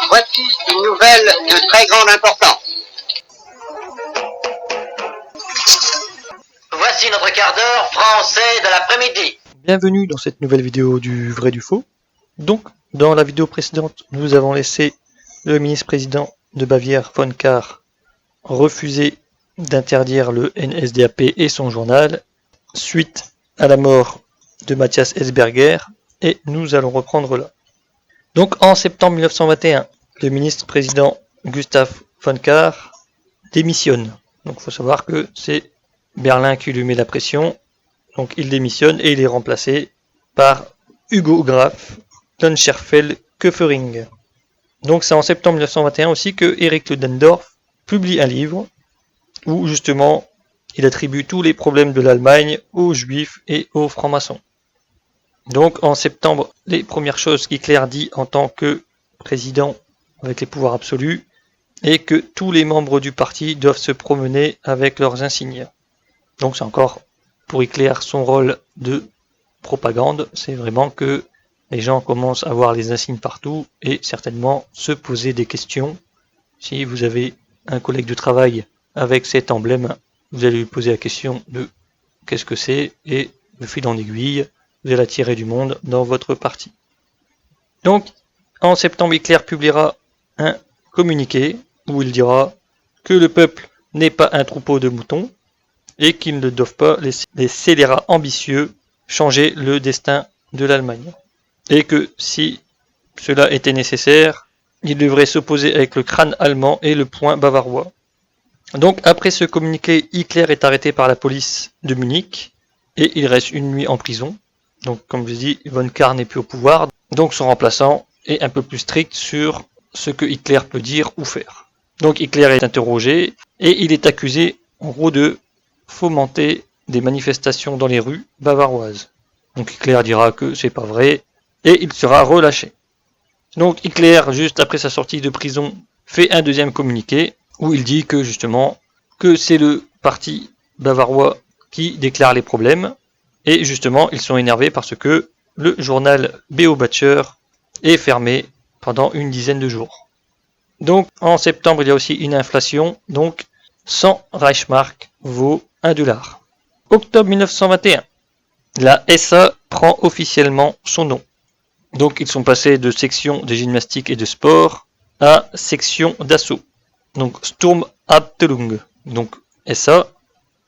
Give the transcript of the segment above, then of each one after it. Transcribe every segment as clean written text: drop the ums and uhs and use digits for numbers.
Voici une nouvelle de très grande importance. Voici notre quart d'heure français de l'après-midi. Bienvenue dans cette nouvelle vidéo du vrai du faux. Donc, dans la vidéo précédente, nous avons laissé le ministre-président de Bavière, von Kahr, refuser d'interdire le NSDAP et son journal, suite à la mort de Matthias Hesberger, et nous allons reprendre là. Donc, en septembre 1921, le ministre-président Gustav von Kahr démissionne. Donc, il faut savoir que c'est Berlin qui lui met la pression. Donc il démissionne et il est remplacé par Hugo Graf Köffering. Donc c'est en septembre 1921 aussi que Erich Ludendorff publie un livre où justement il attribue tous les problèmes de l'Allemagne aux juifs et aux francs-maçons. Donc en septembre, les premières choses qu'Hitler dit en tant que président avec les pouvoirs absolus est que tous les membres du parti doivent se promener avec leurs insignes. Donc c'est encore pour Hitler son rôle de propagande, c'est vraiment que les gens commencent à voir les insignes partout et certainement se poser des questions. Si vous avez un collègue de travail avec cet emblème, vous allez lui poser la question de qu'est-ce que c'est et de fil en aiguille, vous allez attirer du monde dans votre parti. Donc en septembre, Hitler publiera un communiqué où il dira que le peuple n'est pas un troupeau de moutons et qu'ils ne doivent pas, les scélérats ambitieux, changer le destin de l'Allemagne. Et que si cela était nécessaire, ils devraient s'opposer avec le crâne allemand et le poing bavarois. Donc après ce communiqué, Hitler est arrêté par la police de Munich et il reste une nuit en prison. Donc comme je dis, von Kahr n'est plus au pouvoir, donc son remplaçant est un peu plus strict sur ce que Hitler peut dire ou faire. Donc Hitler est interrogé et il est accusé en gros de fomenter des manifestations dans les rues bavaroises. Donc Hitler dira que c'est pas vrai et il sera relâché. Donc Hitler, juste après sa sortie de prison, fait un deuxième communiqué où il dit que justement que c'est le parti bavarois qui déclare les problèmes et justement ils sont énervés parce que le journal Beobacher est fermé pendant une dizaine de jours. Donc en septembre il y a aussi une inflation, donc 100 Reichsmark vaut $1. Octobre 1921, la SA prend officiellement son nom. Donc ils sont passés de section de gymnastique et de sport à section d'assaut. Donc Sturmabteilung, donc SA,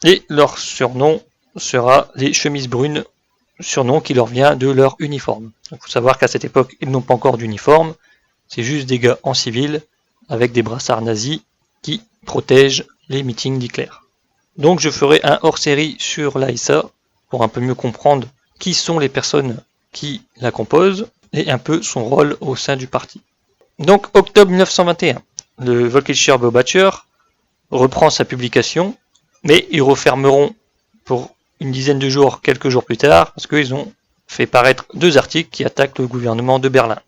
et leur surnom sera les chemises brunes, surnom qui leur vient de leur uniforme. Il faut savoir qu'à cette époque, ils n'ont pas encore d'uniforme, c'est juste des gars en civil avec des brassards nazis qui protègent les meetings d'Hitler. Donc je ferai un hors-série sur l'ASA pour un peu mieux comprendre qui sont les personnes qui la composent et un peu son rôle au sein du parti. Donc octobre 1921, le Völkischer Beobacher reprend sa publication, mais ils refermeront pour une dizaine de jours, quelques jours plus tard, parce qu'ils ont fait paraître 2 articles qui attaquent le gouvernement de Berlin.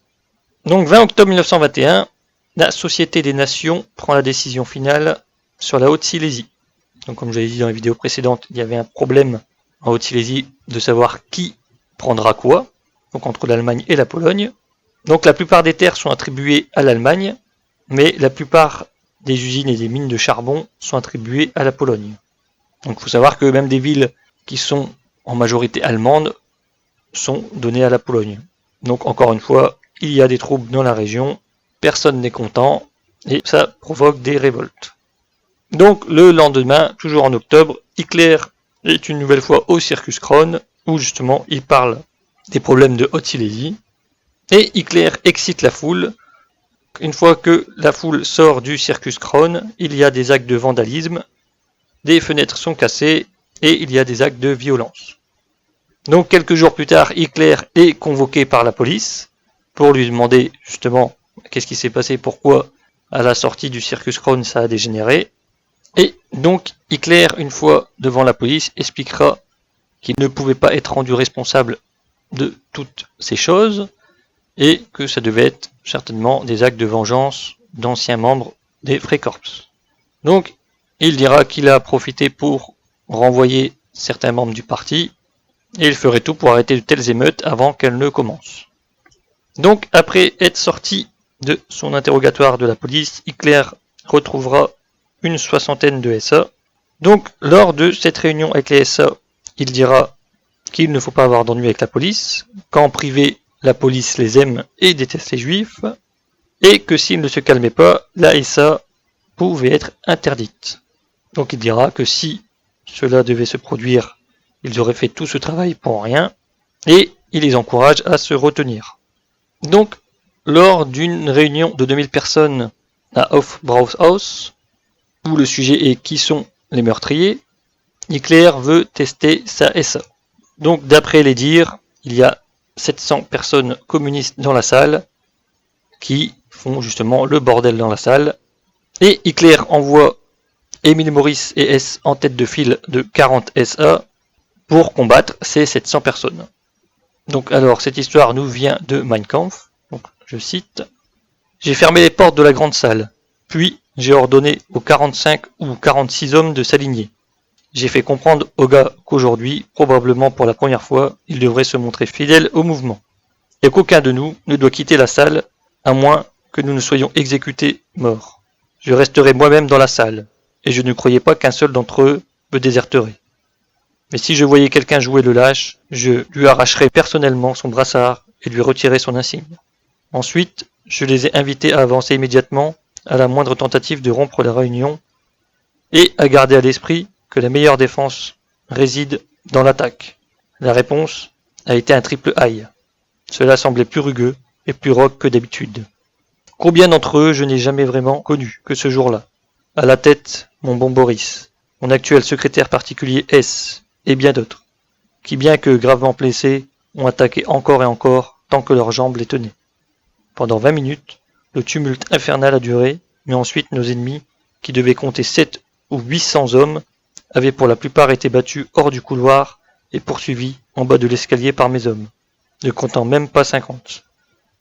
Donc 20 octobre 1921, la Société des Nations prend la décision finale sur la Haute-Silésie. Donc comme je l'ai dit dans la vidéo précédente, il y avait un problème en Haute-Silésie de savoir qui prendra quoi, donc entre l'Allemagne et la Pologne. Donc la plupart des terres sont attribuées à l'Allemagne, mais la plupart des usines et des mines de charbon sont attribuées à la Pologne. Donc il faut savoir que même des villes qui sont en majorité allemandes sont données à la Pologne. Donc encore une fois, il y a des troubles dans la région, personne n'est content, et ça provoque des révoltes. Donc le lendemain, toujours en octobre, Hitler est une nouvelle fois au Circus Krone, où justement il parle des problèmes de Haute-Silésie, et Hitler excite la foule. Une fois que la foule sort du Circus Krone, il y a des actes de vandalisme, des fenêtres sont cassées, et il y a des actes de violence. Donc quelques jours plus tard, Hitler est convoqué par la police, pour lui demander justement qu'est-ce qui s'est passé, pourquoi à la sortie du Circus Krone ça a dégénéré. Et donc Hitler, une fois devant la police, expliquera qu'il ne pouvait pas être rendu responsable de toutes ces choses et que ça devait être certainement des actes de vengeance d'anciens membres des Freikorps. Donc il dira qu'il a profité pour renvoyer certains membres du parti et il ferait tout pour arrêter de telles émeutes avant qu'elles ne commencent. Donc après être sorti de son interrogatoire de la police, Hitler retrouvera une soixantaine de SA. Donc lors de cette réunion avec les SA, il dira qu'il ne faut pas avoir d'ennui avec la police, qu'en privé la police les aime et déteste les juifs, et que s'ils ne se calmaient pas, la SA pouvait être interdite. Donc il dira que si cela devait se produire, ils auraient fait tout ce travail pour rien, et il les encourage à se retenir. Donc, lors d'une réunion de 2000 personnes à Hofbrauhaus, où le sujet est qui sont les meurtriers, Hitler veut tester sa SA. Donc, d'après les dires, il y a 700 personnes communistes dans la salle qui font justement le bordel dans la salle. Et Hitler envoie Emil Maurice et S en tête de file de 40 SA pour combattre ces 700 personnes. Donc alors, cette histoire nous vient de Mein Kampf. Donc, je cite. « J'ai fermé les portes de la grande salle. Puis, j'ai ordonné aux 45 ou 46 hommes de s'aligner. J'ai fait comprendre aux gars qu'aujourd'hui, probablement pour la première fois, ils devraient se montrer fidèles au mouvement. Et qu'aucun de nous ne doit quitter la salle, à moins que nous ne soyons exécutés morts. Je resterai moi-même dans la salle, et je ne croyais pas qu'un seul d'entre eux me déserterait. Mais si je voyais quelqu'un jouer le lâche, je lui arracherais personnellement son brassard et lui retirerais son insigne. Ensuite, je les ai invités à avancer immédiatement à la moindre tentative de rompre la réunion et à garder à l'esprit que la meilleure défense réside dans l'attaque. La réponse a été un triple aïe. Cela semblait plus rugueux et plus rock que d'habitude. Combien d'entre eux je n'ai jamais vraiment connu que ce jour-là. À la tête, mon bon Boris, mon actuel secrétaire particulier S, et bien d'autres, qui bien que gravement blessés, ont attaqué encore et encore tant que leurs jambes les tenaient. Pendant 20 minutes, le tumulte infernal a duré, mais ensuite nos ennemis, qui devaient compter 7 ou 800 hommes, avaient pour la plupart été battus hors du couloir et poursuivis en bas de l'escalier par mes hommes, ne comptant même pas 50.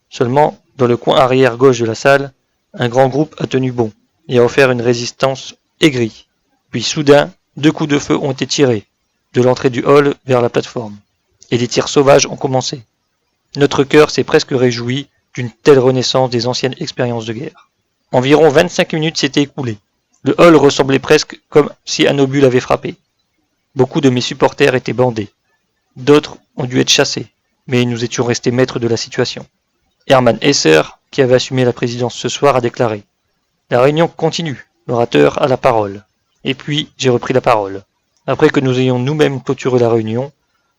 Seulement, dans le coin arrière gauche de la salle, un grand groupe a tenu bon et a offert une résistance aigrie. Puis soudain, 2 coups de feu ont été tirés, de l'entrée du hall vers la plateforme, et des tirs sauvages ont commencé. Notre cœur s'est presque réjoui d'une telle renaissance des anciennes expériences de guerre. Environ 25 minutes s'étaient écoulées. Le hall ressemblait presque comme si un obus l'avait frappé. Beaucoup de mes supporters étaient bandés. D'autres ont dû être chassés, mais nous étions restés maîtres de la situation. Hermann Hesser, qui avait assumé la présidence ce soir, a déclaré « La réunion continue, l'orateur a la parole. » Et puis j'ai repris la parole. Après que nous ayons nous-mêmes clôturé la réunion,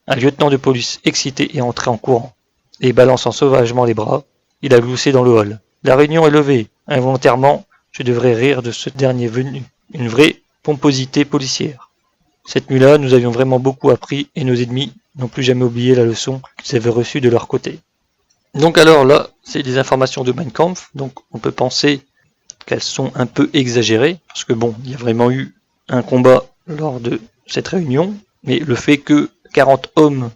un lieutenant de police excité est entré en courant, et balançant sauvagement les bras, il a gloussé dans le hall. La réunion est levée. Involontairement, je devrais rire de ce dernier venu. Une vraie pomposité policière. Cette nuit-là, nous avions vraiment beaucoup appris, et nos ennemis n'ont plus jamais oublié la leçon qu'ils avaient reçue de leur côté. Donc alors là, c'est des informations de Mein Kampf, donc on peut penser qu'elles sont un peu exagérées, parce que bon, il y a vraiment eu un combat lors de cette réunion, mais le fait que 40 hommes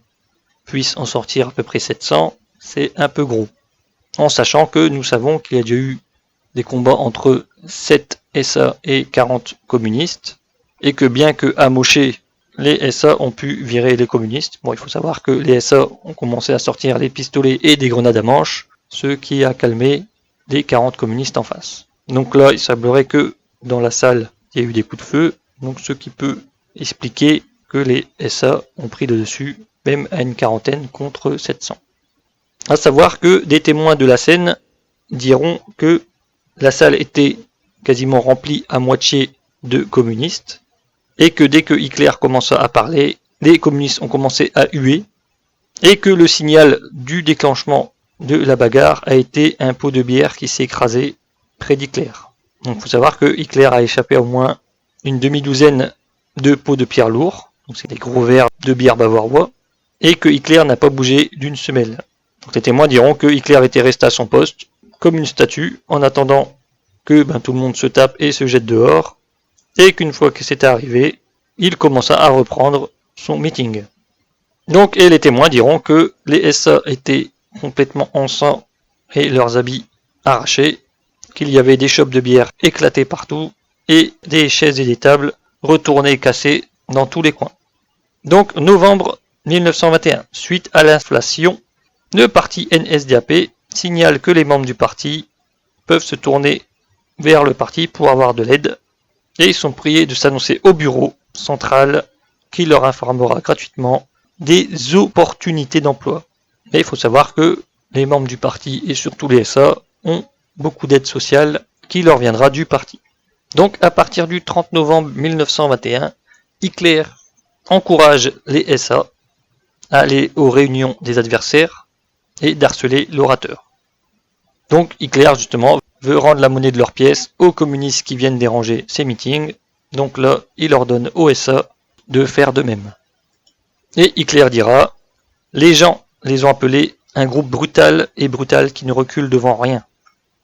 puissent en sortir à peu près 700, c'est un peu gros. En sachant que nous savons qu'il y a déjà eu des combats entre 7 SA et 40 communistes, et que bien que amochés, les SA ont pu virer les communistes. Bon, il faut savoir que les SA ont commencé à sortir des pistolets et des grenades à manche, ce qui a calmé les 40 communistes en face. Donc là, il semblerait que dans la salle, il y a eu des coups de feu, donc ce qui peut expliquer que les SA ont pris le dessus, même à une quarantaine contre 700. À savoir que des témoins de la scène diront que la salle était quasiment remplie à moitié de communistes, et que dès que Hitler commença à parler, les communistes ont commencé à huer, et que le signal du déclenchement de la bagarre a été un pot de bière qui s'est écrasé près d'Hitler. Donc il faut savoir que Hitler a échappé à au moins une demi-douzaine de pots de pierre lourds, donc c'est des gros verres de bière bavarois, et que Hitler n'a pas bougé d'une semelle. Donc les témoins diront que Hitler était resté à son poste, comme une statue, en attendant que tout le monde se tape et se jette dehors, et qu'une fois que c'était arrivé, il commença à reprendre son meeting. Donc, et les témoins diront que les SA étaient complètement en sang et leurs habits arrachés, qu'il y avait des chopes de bière éclatées partout, et des chaises et des tables retournées et cassées dans tous les coins. Donc, novembre 1921, suite à l'inflation, le parti NSDAP signale que les membres du parti peuvent se tourner vers le parti pour avoir de l'aide et ils sont priés de s'annoncer au bureau central qui leur informera gratuitement des opportunités d'emploi. Mais il faut savoir que les membres du parti et surtout les SA ont beaucoup d'aide sociale qui leur viendra du parti. Donc à partir du 30 novembre 1921, Hitler encourage les SA à aller aux réunions des adversaires et d'harceler l'orateur. Donc Hitler justement veut rendre la monnaie de leur pièce aux communistes qui viennent déranger ces meetings. Donc là, il ordonne aux SA de faire de même. Et Hitler dira, les gens les ont appelés un groupe brutal qui ne recule devant rien.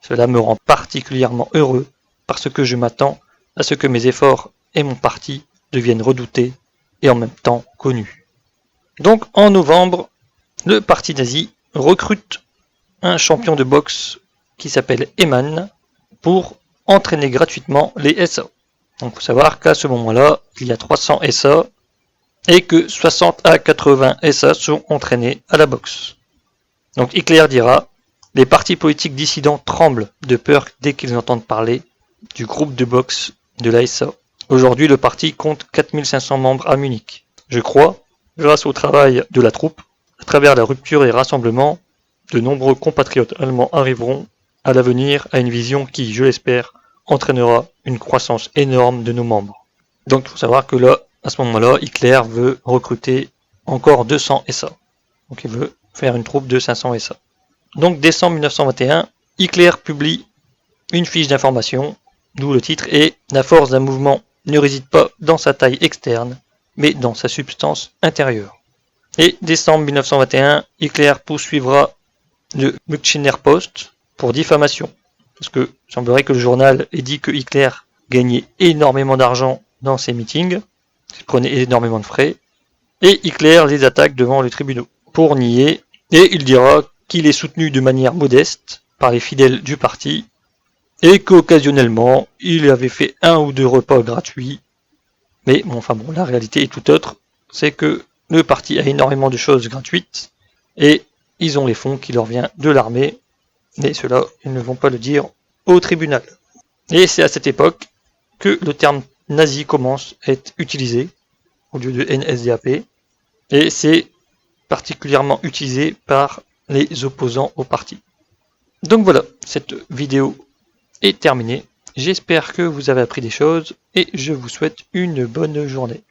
Cela me rend particulièrement heureux parce que je m'attends à ce que mes efforts et mon parti deviennent redoutés et en même temps connus. Donc en novembre, le parti nazi recrute un champion de boxe qui s'appelle Eman pour entraîner gratuitement les SA. Donc il faut savoir qu'à ce moment-là, il y a 300 SA et que 60 à 80 SA sont entraînés à la boxe. Donc Hitler dira, les partis politiques dissidents tremblent de peur dès qu'ils entendent parler du groupe de boxe de la SA. Aujourd'hui, le parti compte 4500 membres à Munich. Je crois, grâce au travail de la troupe, à travers la rupture et rassemblement, de nombreux compatriotes allemands arriveront à l'avenir à une vision qui, je l'espère, entraînera une croissance énorme de nos membres. Donc il faut savoir que là, à ce moment-là, Hitler veut recruter encore 200 SA. Donc il veut faire une troupe de 500 SA. Donc décembre 1921, Hitler publie une fiche d'information, d'où le titre est « La force d'un mouvement ne réside pas dans sa taille externe, mais dans sa substance intérieure ». Et décembre 1921, Hitler poursuivra le Münchner Post pour diffamation. Parce que il semblerait que le journal ait dit que Hitler gagnait énormément d'argent dans ses meetings, il prenait énormément de frais, et Hitler les attaque devant les tribunaux pour nier, et il dira qu'il est soutenu de manière modeste par les fidèles du parti, et qu'occasionnellement, il avait fait 1 ou 2 repas gratuits. Mais bon, la réalité est tout autre, c'est que le parti a énormément de choses gratuites, et ils ont les fonds qui leur viennent de l'armée, mais cela, ils ne vont pas le dire au tribunal. Et c'est à cette époque que le terme nazi commence à être utilisé, au lieu de NSDAP, et c'est particulièrement utilisé par les opposants au parti. Donc voilà, cette vidéo est terminée. J'espère que vous avez appris des choses, et je vous souhaite une bonne journée.